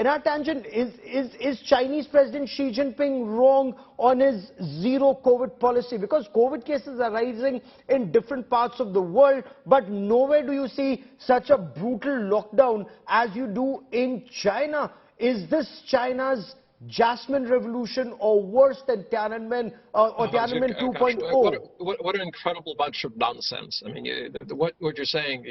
In our tangent, is Chinese President Xi Jinping wrong on his zero COVID policy? Because COVID cases are rising in different parts of the world, but nowhere do you see such a brutal lockdown as you do in China. Is this China's Jasmine Revolution or worse than Tiananmen or Tiananmen 2.0? What an incredible bunch of nonsense. I mean, what you're saying,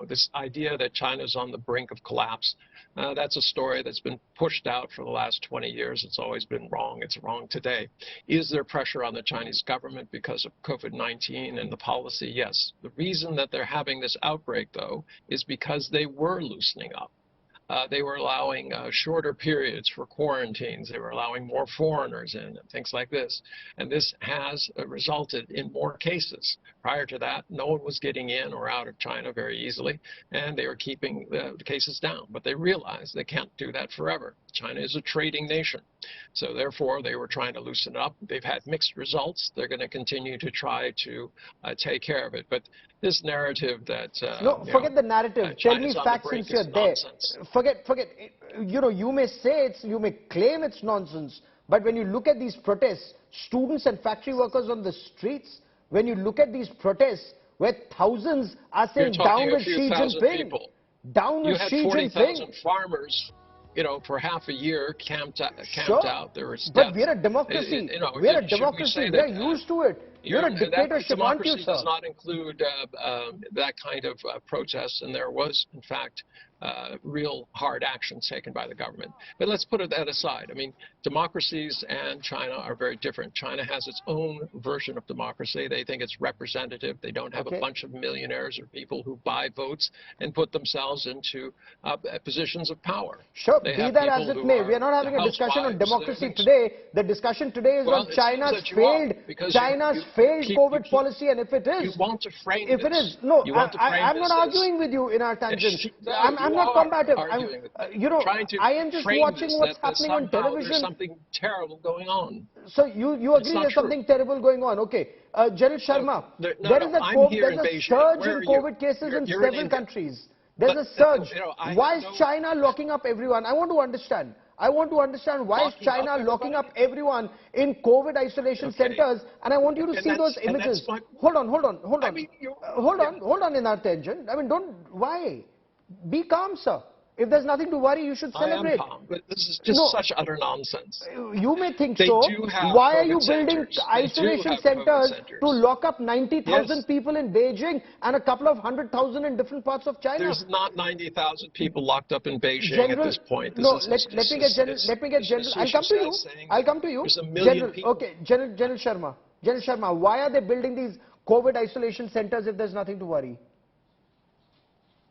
this idea that China's on the brink of collapse, that's a story that's been pushed out for the last 20 years. It's always been wrong. It's wrong today. Is there pressure on the Chinese government because of COVID-19 and the policy? Yes. The reason that they're having this outbreak, though, is because they were loosening up. They were allowing shorter periods for quarantines. They were allowing more foreigners in and things like this. And this has resulted in more cases. Prior to that, no one was getting in or out of China very easily, and they were keeping the cases down. But they realized they can't do that forever. China is a trading nation. So therefore, they were trying to loosen it up. They've had mixed results. They're going to continue to try to take care of it. But this narrative that... no, forget the narrative. Tell me facts since you're there. Forget. You may say you may claim it's nonsense, but when you look at these protests, students and factory workers on the streets, when you look at these protests where thousands are saying down with Xi Jinping, down with Xi Jinping. You had 40,000 farmers, for half a year camped out. There was but we're a democracy. We're a democracy. We're used to it. You're a dictatorship, aren't you, sir? Democracy does not include that kind of protest, and there was, in fact, real hard action taken by the government. But let's put that aside. I mean, democracies and China are very different. China has its own version of democracy. They think it's representative. They don't have a bunch of millionaires or people who buy votes and put themselves into positions of power. Sure, be that as it may. We are not having a discussion on democracy today. The discussion today is on China's failed COVID policy, and if it is, you want to frame if it is, no, I'm not arguing with you in our tangent. I'm not combative. I am just watching what's happening on television. There's something terrible going on. So you agree there's something terrible going on? Okay, General Sharma, there is a surge in COVID cases in several countries. There's a surge. Why is China locking up everyone? I want to understand. Why is China locking up everyone in COVID isolation centers, and I want you to see those images. Hold on. I mean, hold on in our tangent. I mean, why? Be calm, sir. If there's nothing to worry, you should celebrate. I am calm, but this is just such utter nonsense. You may think so. Why are you building isolation centers to lock up 90,000 people in Beijing and a couple of 100,000 in different parts of China? There's not 90,000 people locked up in Beijing at this point. Let me get General. I'll come to you. There's a million people. Okay, General Sharma, why are they building these COVID isolation centers if there's nothing to worry?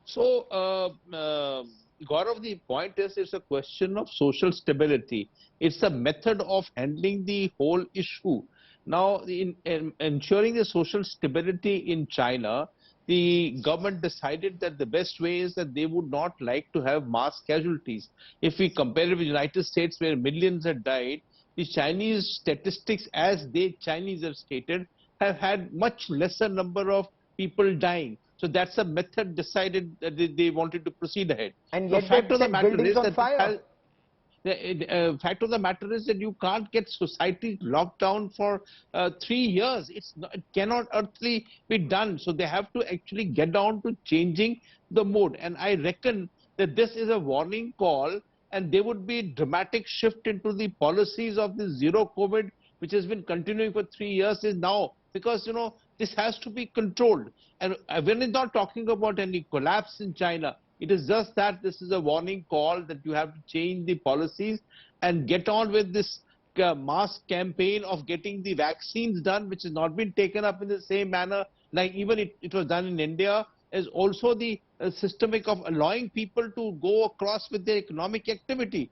So, Gaurav, the point is it's a question of social stability. It's a method of handling the whole issue. Now, in ensuring the social stability in China, the government decided that the best way is that they would not like to have mass casualties. If we compare it with the United States, where millions had died, the Chinese statistics, as Chinese have stated, have had much lesser number of people dying. So that's a method decided that they wanted to proceed ahead. And yet fact of the matter is that the fact of the matter is that you can't get society locked down for 3 years. It cannot earthly be done. So they have to actually get down to changing the mode. And I reckon that this is a warning call, and there would be a dramatic shift into the policies of the zero COVID, which has been continuing for 3 years, is now. Because, this has to be controlled. And we're not talking about any collapse in China. It is just that this is a warning call that you have to change the policies and get on with this mass campaign of getting the vaccines done, which has not been taken up in the same manner like even it was done in India, as also the systemic of allowing people to go across with their economic activity.